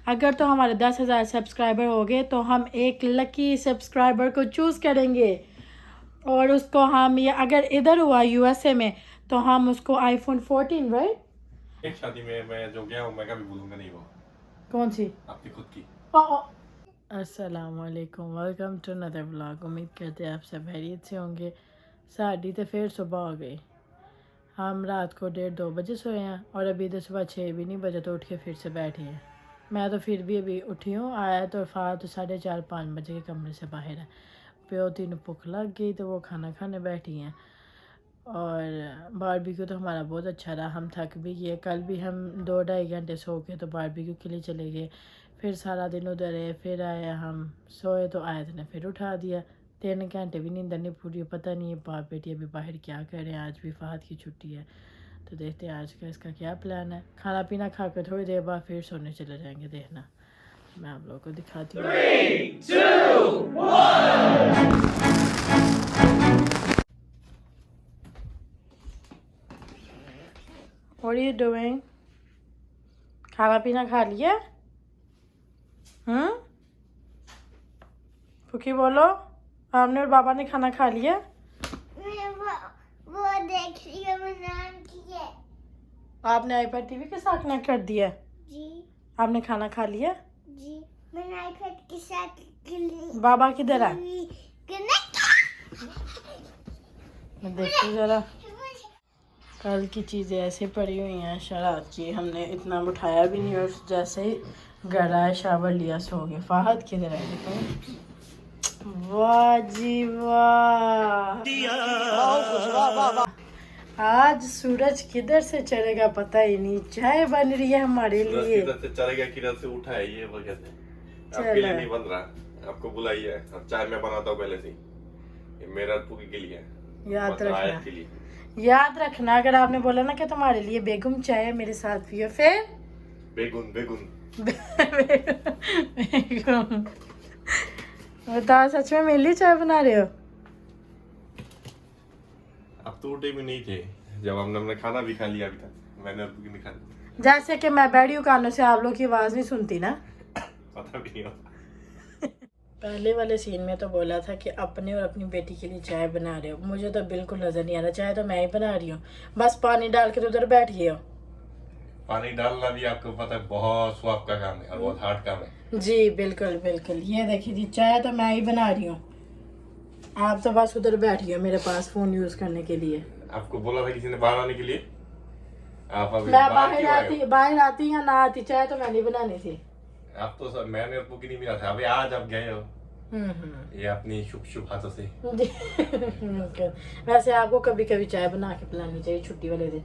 अगर तो हमारे 10,000 सब्सक्राइबर हो गए तो हम एक लकी सब्सक्राइबर को चूज़ करेंगे और उसको हम, ये अगर इधर हुआ यूएसए में तो हम उसको आईफोन 14, राइट। एक शादी में मैं जो गया हूँ मैं कभी भूलूंगा नहीं वो। कौन सी? आपकी खुद की। अस्सलामुअलैकुम, वेलकम टू अनदर व्लॉग। उम्मीद करते हैं आप सब खैरियत से होंगे। साड़ी तो फिर सुबह हो गई। हम रात को 1:30-2 बजे सोए हैं और अभी तो सुबह 6 भी नहीं बजे तो उठ के फिर से बैठे हैं। मैं तो फिर भी अभी उठी हूँ। आया तो फ़ा तो 4:30-5 बजे के कमरे से बाहर है। प्यो तीनों भूख लग गई तो वो खाना खाने बैठी हैं। और बारबेक्यू तो हमारा बहुत अच्छा रहा। हम थक भी गए। कल भी हम 2-2.5 घंटे सो के तो बारबेक्यू के लिए चले गए। फिर सारा दिन उधर रहे, फिर आए, हम सोए तो आए थे ने फिर उठा दिया। 3 घंटे भी नींद नहीं पूरी। पता नहीं है बाप बेटी अभी बाहर क्या कर रहे हैं। आज भी फहद की छुट्टी है तो देखते हैं आज का इसका क्या प्लान है। खाना पीना खा कर थोड़ी देर बाद फिर सोने चले जाएंगे। देखना मैं आप लोगों को दिखाती हूँ। 3, 2, 1. What are you doing? खाना पीना खा लिया? फुकी बोलो, हमने और बाबा ने खाना खा लिया? वो देख लिया मैंने किया। आपने आईपैड टीवी के साथ कनेक्ट कर दिया? जी आपने खाना खा लिया? जी मैंने आईपैड के साथ बाबा किधर है? कनेक्ट। मैं देखती जरा। कल की चीज़ें ऐसे पड़ी हुई हैं शराब की, हमने इतना उठाया भी नहीं और जैसे ही घर आए शावर लिया सो गए। फाहद किधर है? देखो, वाह जी वाह। आज सूरज किधर से चढ़ेगा पता ही नहीं। चाय बन रही है हमारे लिए। किधर से चलेगा किधर से उठा है ये वो कहते हैं। आपके लिए नहीं बन रहा, आपको बुलाई है। अब चाय मैं बनाता हूँ पहले से। ये मेरा पूरी के लिए है। याद रखना, के लिए याद रखना। अगर आपने बोला ना कि तुम्हारे लिए बेगम चाय है मेरे साथ पियो, फिर बेगुन बेगुन बेगम। बताओ सच में मेरे लिए चाय बना रहे हो? अब तो उठे भी नहीं थे जब हमने खाना भी खा लिया। अभी तक मैंने और नहीं खा लिया। जैसे कि मैं बैठी हूँ कानों से, आप लोग की आवाज़ नहीं सुनती ना। पता भी नहीं होता। पहले वाले सीन में तो बोला था कि अपने और अपनी बेटी के लिए चाय बना रहे हो। मुझे तो बिल्कुल नज़र नहीं आ रहा। चाय तो मैं ही बना रही हूँ, बस पानी डाल के तो उधर बैठ गए हो। पानी डालना भी आपको पता है बहुत स्वाब का काम है और बहुत हार्ड काम है। जी बिल्कुल बिल्कुल। ये देखिए जी, चाय तो मैं ही बना रही हूँ, आप तो बस उधर बैठ गए मेरे पास फ़ोन यूज़ करने के लिए। आपको बोला था किसी ने बाहर आने के लिए, आप अभी मैं बाहर आती या ना आती, चाय तो मैं नहीं बनानी थी। आप तो सब मैंने और पुकी नहीं मिला था। अभी आज आप गए हो ये अपनी शुभ शुभ हाथों से। वैसे आपको कभी कभी चाय बना के पिलानी चाहिए छुट्टी वाले दिन।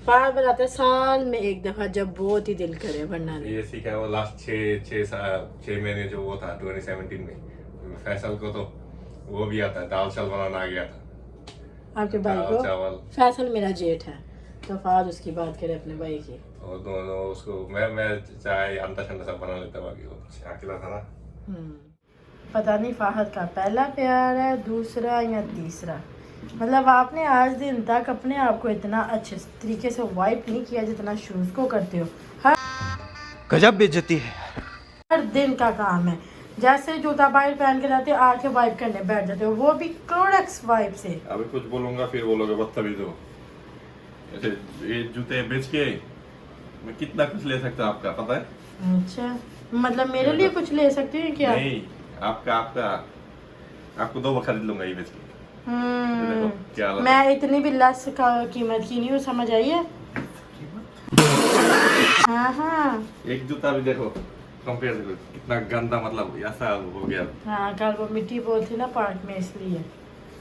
फार बनाते साल में एक दफा जब बहुत ही दिल करे, वरना नहीं। ये सीखा वो लास्ट 6 महीने जो वो था 2017 में फैसल को तो वो भी आता है। दाल चावल बनाना आ गया था आपके भाई को। चावल। फैसल मेरा जेठ है तो फाद उसकी बात करे अपने भाई की। और दोनों उसको मैं चाय अंडा शंडा सब बना लेता। बाकी वो अकेला था ना। पता नहीं फाहद का पहला प्यार है, दूसरा या तीसरा। मतलब आपने आज दिन तक अपने आप को इतना अच्छे तरीके से वाइप नहीं किया जितना शूज़ को करते हो। हर गजब बेइज्जती है। हर दिन का काम है। जैसे जूता बाहर पहन के जाते हो आके वाइप करने बैठ जाते हो, वो भी क्लोरेक्स वाइप से। अभी कुछ बोलूंगा फिर बोलोगे बदतमीज हो। ऐसे ये जूते बेच के मैं कितना कुछ ले सकता हूँ आपका पता है। अच्छा, मतलब मेरे लिए कुछ ले सकते हो क्या? नहीं, आपको 2 खरीद लूंगा ये बेच के। देखो क्या मैं इतनी भी लेस का कीमत की नहीं हूँ, समझ आई है? हाँ एक जूता भी देखो कंपेयर करो कितना गंदा, मतलब ऐसा हो गया। हाँ, कल वो मिट्टी बहुत थी ना पार्क में इसलिए।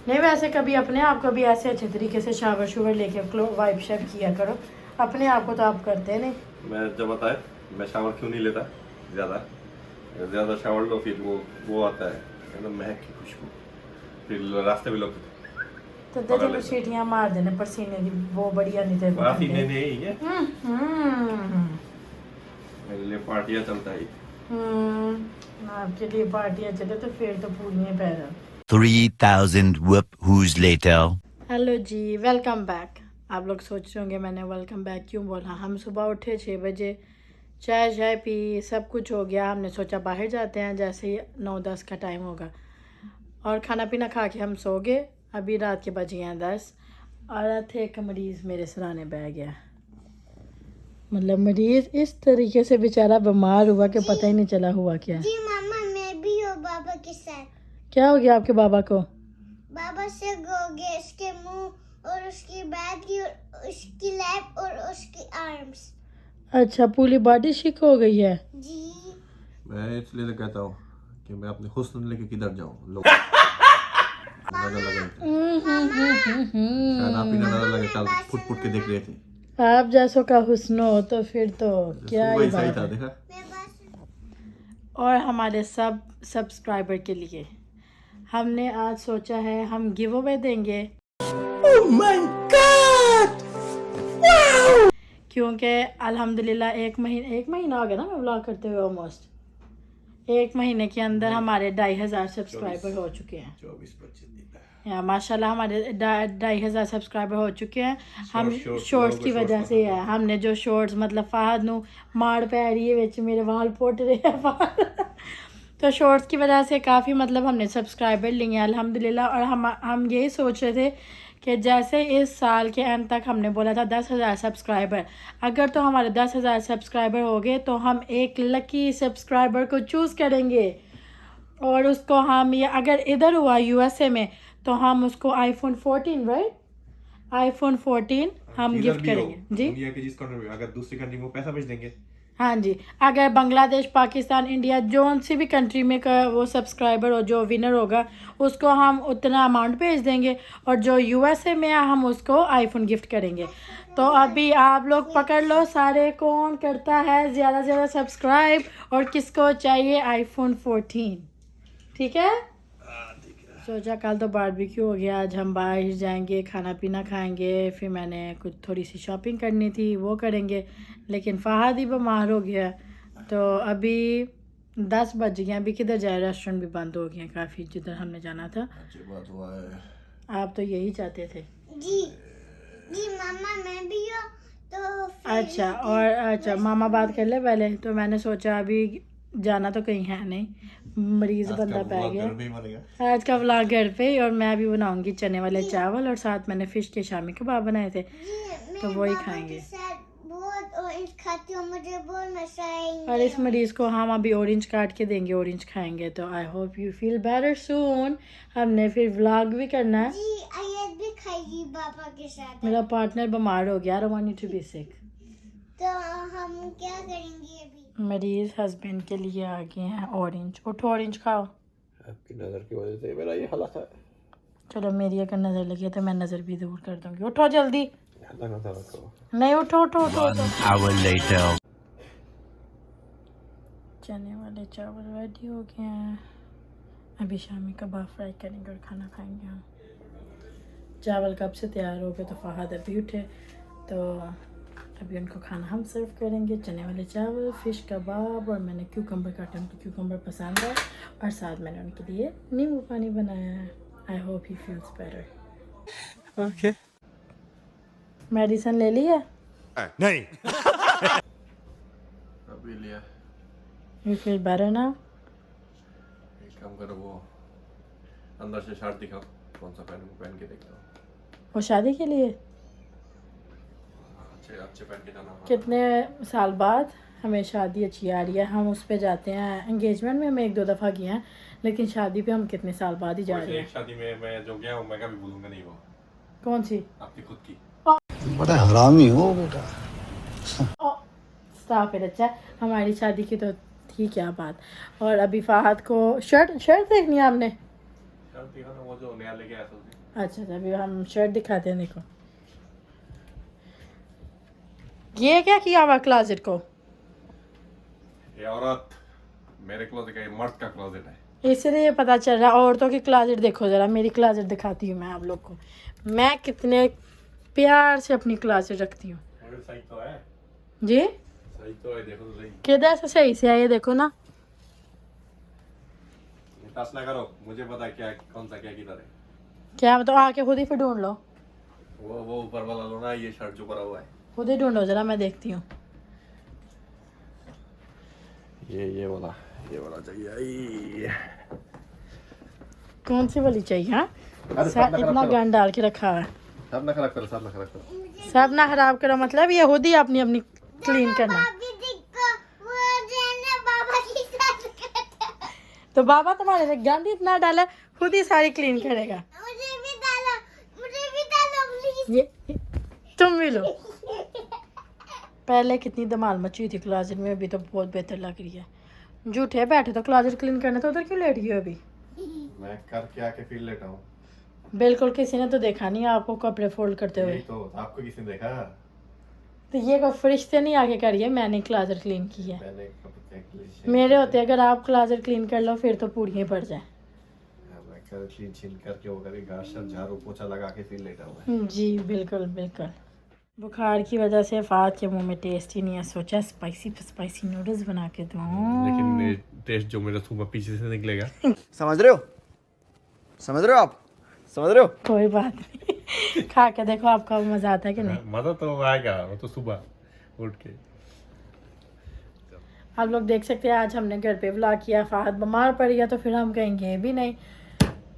नहीं वैसे कभी अपने आप को भी ऐसे अच्छे तरीके से शावर शुवर लेके वाइप शेप किया करो। अपने आप को तो आप करते नहीं। मैं जब बताए मैं शावर क्यों नहीं लेता ज्यादा शावर लो फिर वो आता है एकदम महक की खुशबू, फिर रास्ते में लोग तो दे दे सीटियां मार देने पसीने की, वो बढ़िया नहीं थे। बात ही नहीं है मेरे लिए पार्टियां चलता है। आपके लिए पार्टियां चले तो फिर तो पूरी पैदा। 3000 whoos later. हेलो जी, वेलकम बैक। आप लोग सोच रहे होंगे मैंने वेलकम बैक क्यों बोला। हम सुबह उठे 6 बजे, चाय चाय पी, सब कुछ हो गया। हमने सोचा बाहर जाते हैं जैसे ही 9-10 का टाइम होगा, और खाना पीना खा के हम सो गए। अभी रात के बज गए हैं 10, और थे एक मरीज़ मेरे सराहने बह गया। मतलब मरीज़ इस तरीके से बेचारा बीमार हुआ कि पता ही नहीं चला हुआ क्या। जी मामा मैं भी हूँ बाबा के साथ। क्या हो गया आपके बाबा को? बाबा से हो गया, इसके मुंह और उसकी बैग और उसकी लैब और उसकी आर्म्स। अच्छा, पूरी बॉडी शिक हो गई है। जी मैं इसलिए तो कहता हूँ कि मैं अपने हुस्न लेके किधर जाऊँ, लोग नजर लगे थे। शायद आप ही नजर लगे, कल फुट फुट के देख रहे थे। आप जैसों का हुस्न हो तो फिर तो क्या सुबह ही ही सही बात था, है। देखा। मैं बस और हमारे सब सब्सक्राइबर के लिए हमने आज सोचा है हम गिव अवे देंगे। क्योंकि अल्हम्दुलिल्लाह एक महीना हो गया ना मैं व्लॉग करते हुए। ऑलमोस्ट 1 महीने के अंदर हमारे 2500 सब्सक्राइबर हो चुके हैं। 24-25 दिन या माशाल्लाह हमारे 2500 सब्सक्राइबर हो चुके हैं। हम शॉर्ट्स शॉर्ट्स की लोगों को वजह शॉर्ट्स से है, हमने जो शॉर्ट्स मतलब फाहद नू माड़ पै रही है विच मेरे वाल पोट रहे हैं फाहद तो शॉर्ट्स की वजह से काफ़ी मतलब हमने सब्सक्राइबर लिए हैं अल्हम्दुलिल्लाह। और हम यही सोच रहे थे कि जैसे इस साल के एंड तक हमने बोला था 10,000 सब्सक्राइबर, अगर तो हमारे 10,000 सब्सक्राइबर हो गए तो हम एक लकी सब्सक्राइबर को चूज़ करेंगे, और उसको हम, ये अगर इधर हुआ यूएसए में, तो हम उसको आईफोन 14 राइट, आईफोन 14 हम गिफ्ट करेंगे जी। दुनिया के जिस कॉर्नर में, अगर दूसरी कंट्री में पैसा भेज देंगे। हाँ जी, अगर बांग्लादेश, पाकिस्तान, इंडिया, जो सी भी कंट्री में का वो सब्सक्राइबर हो, जो विनर होगा उसको हम उतना अमाउंट भेज देंगे, और जो यूएसए में है हम उसको आईफोन गिफ्ट करेंगे। तो अभी आप लोग पकड़ लो सारे, कौन करता है ज़्यादा से ज़्यादा सब्सक्राइब और किसको चाहिए आईफोन 14, ठीक है। सोचा कल तो बारबेक्यू हो गया, आज हम बाहर जाएंगे, खाना पीना खाएंगे, फिर मैंने कुछ थोड़ी सी शॉपिंग करनी थी वो करेंगे, लेकिन फहद ही बीमार हो गया। तो अभी 10 बज गए, अभी किधर जाए, रेस्टोरेंट भी बंद हो गए काफ़ी जिधर हमने जाना था। अच्छी बात हुआ है। आप तो यही चाहते थे जी जी मामा मैं भी हूँ तो फिर अच्छा। और अच्छा मामा बात कर ले पहले, तो मैंने सोचा अभी जाना तो कहीं है नहीं, मरीज बंदा पै गया। आज का व्लॉग घर पे ही, और मैं भी बनाऊंगी चने वाले चावल, और साथ मैंने फिश के शामी कबाब बनाए थे, जी तो मैं वही बाबा खाएंगे। के साथ बहुत ऑरेंज खाती हूँ, मुझे बहुत नशा आएंगे। और इस मरीज़ को हम अभी ऑरेंज काट के देंगे, ऑरेंज खाएंगे। तो I hope you feel better soon. हमने फिर व्लॉग भी करना है। जी आयत भी खाएगी पापा के साथ। मेरा पार्टनर बीमार हो गया, I want you to be sick. तो हम क्या करेंगे अभी? मरीज़ हस्बैंड के लिए आ गए हैं ऑरेंज। उठो ऑरेंज खाओ। आपकी नजर की वजह से मेरा ये हालत है। चलो मेरी अगर नज़र लगी है तो मैं नज़र भी दूर कर दूंगी। उठो जल्दी। नजर रखो। नहीं उठो उठो उठो, उठो। 1 hour later. चने वाले चावल रेडी हो गए हैं, अभी शामी कबाब फ्राई करेंगे और खाना खाएंगे हम। चावल कब से तैयार हो गए, तो फहद अभी उठे, तो अभी उनको खाना हम सर्व करेंगे। चने वाले चावल, फ़िश कबाब, और मैंने क्यूकम्बर काटे, उनको क्यूकम्बर पसंद है, और साथ मैंने उनके लिए नींबू पानी बनाया है। I hope he feels better. Okay. Medicine ले ली है? नहीं। अभी लिया। यू फील बेटर ना? एक काम करो, वो अंदर से शर्ट दिखाओ, कौन सा पहन के देखता हूँ। वो शादी के लिए अच्छे पहन के जाना। कितने साल बाद हमें शादी अच्छी आ रही है, हम उस पे जाते हैं। एंगेजमेंट में हम 1-2 दफ़ा गए हैं, लेकिन शादी पे हम कितने साल बाद ही जा रहे हैं। शादी में मैं जो गया हूँ मैं कभी भूलूंगा नहीं वो। कौन सी? आपकी खुद की। बड़ा हरामी हो बेटा। स्टाफ है अच्छा, हमारी शादी की तो थी क्या बात। और अभी फहद को शर्ट देखनी है आपने? शर्ट दिखा ना, वो जो नया लेके आया था उसे। अच्छा, अभी हम शर्ट दिखाते हैं, देखो। ये क्या किया हुआ क्लोजेट को? ये औरत मेरे क्लोजेट का, ये मर्द का क्लोजेट है। इसलिए ये पता चल रहा है। औरतों की क्लोजेट देखो ज़रा, मेरी क्लोजेट दिखाती हूँ मैं आप लोग को। मैं कितने प्यार से अपनी क्लोजेट रखती हूँ सही तो है जी। सही तो है, देखो तो सही। किधर से सही से है ये देखो ना। टच ना करो, मुझे पता है क्या कौन सा क्या किधर है। क्या मतलब, आके खुद ही फिर ढूंढ लो। वो ऊपर वाला लो ना, ये शर्ट जो पड़ा हुआ है। खुद ही ढूंढो ज़रा, मैं देखती हूँ। ये वाला चाहिए। कौन सी वाली चाहिए? हाँ अरे सब ना इतना खराब गंद डाल के रखा है। सब ना खराब करो। सब ना खराब करो मतलब ये खुद ही अपनी अपनी क्लीन करना। अभी देखो वो जो है ना बाबा की साथ करता है। तो बाबा तुम्हारे लिए गंद इतना डाला, खुद ही सारी क्लीन करेगा। मुझे भी डालो प्लीज। ये तुम भी लो। पहले कितनी धमाल मची हुई थी क्लोजेट में, अभी तो बहुत बेहतर लग रही है। झूठे बैठे तो क्लोजेट क्लीन करने, तो उधर क्यों लेट गए अभी? मैं करके आके फिर लेटा हूँ। बिल्कुल किसी ने तो देखा नहीं आपको कपड़े फोल्ड करते हुए। यही तो आपको किसी ने देखा? तो ये कोई फरिश्ते नहीं आके करिए, मैंने क्लोजेट क्लीन की है। मैंने कपड़े मेरे होते अगर आप क्लोजेट क्लीन कर लो फिर तो पूड़ियाँ पड़ जाए। मैं कर क्लीन छिन करके वो करी घास झाड़ू पोछा लगा के फिर लेटा हूँ। जी बिल्कुल बिल्कुल। बुखार की वजह से फात के मुंह में टेस्ट ही नहीं है, सोचा स्पाइसी नूडल्स बना के दूँ। लेकिन टेस्ट जो मेरा थूमा पीछे से निकलेगा। समझ रहे हो आप? समझ रहे हो? कोई बात नहीं, खा के देखो आपका मजा आता है कि नहीं। मजा तो आएगा, वो तो सुबह उठ के। आप लोग देख सकते हैं आज हमने घर पे व्लॉग किया। फाहद बीमार पड़ गया तो फिर हम कहीं गए भी नहीं,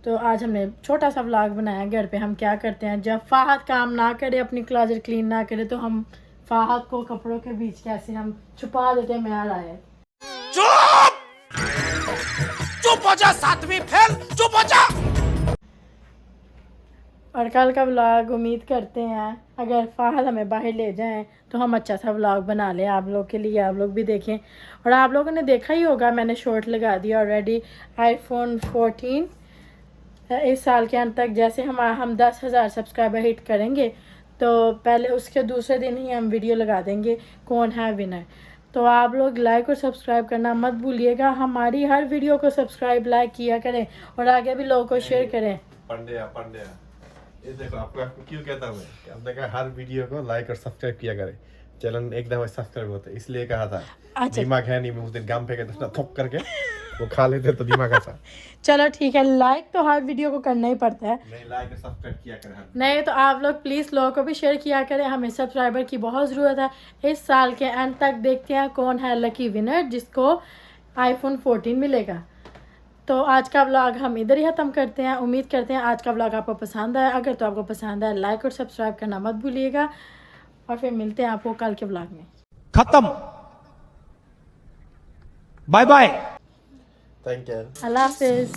तो आज हमने छोटा सा व्लॉग बनाया घर पे हम क्या करते हैं जब फाहद काम ना करे, अपनी क्लोजेट क्लीन ना करे, तो हम फाहद को कपड़ों के बीच कैसे हम छुपा देते हैं। मैं आ रहा है चुप हो जा, सातवीं फेल, चुप हो जा। और कल का व्लॉग उम्मीद करते हैं अगर फाहद हमें बाहर ले जाएं तो हम अच्छा सा व्लॉग बना लें आप लोग के लिए, आप लोग भी देखें। और आप लोगों ने देखा ही होगा मैंने शॉर्ट लगा दिया ऑलरेडी। iPhone 14 इस साल के अंत तक जैसे हम 10,000 सब्सक्राइबर हिट करेंगे तो पहले उसके दूसरे दिन ही हम वीडियो लगा देंगे कौन है विनर। तो आप लोग लाइक और सब्सक्राइब करना मत भूलिएगा। हमारी हर वीडियो को सब्सक्राइब लाइक किया करें और आगे भी लोगों को शेयर करें। पंड्या ये देखो आपको क्यों कहता हूँ मैं, आपने कहा हर वीडियो को लाइक और सब्सक्राइब किया करें, चैनल एकदम सब्सक्राइब होते इसलिए कहा था। अच्छा। दिमाग है नहीं, मैं उस दिन गांव पे गया थोक करके वो खा लेते तो दिमाग आता। चलो ठीक है, लाइक तो हर वीडियो को करना ही पड़ता है। नहीं लाइक और सब्सक्राइब किया करें हर। नहीं तो आप लोग प्लीज़ लोगों को भी शेयर किया करें, हमें सब्सक्राइबर की बहुत ज़रूरत है। इस साल के एंड तक देखते हैं कौन है लकी विनर जिसको iPhone 14 मिलेगा। तो आज का व्लॉग हम इधर ही ख़त्म करते हैं। उम्मीद करते हैं आज का व्लॉग आपको पसंद आया। अगर तो आपको पसंद आया लाइक और सब्सक्राइब करना मत भूलिएगा और फिर मिलते हैं आपको कल के व्लॉग में। खत्म, बाय बाय। Thank you. अल्लाह हाफिज़।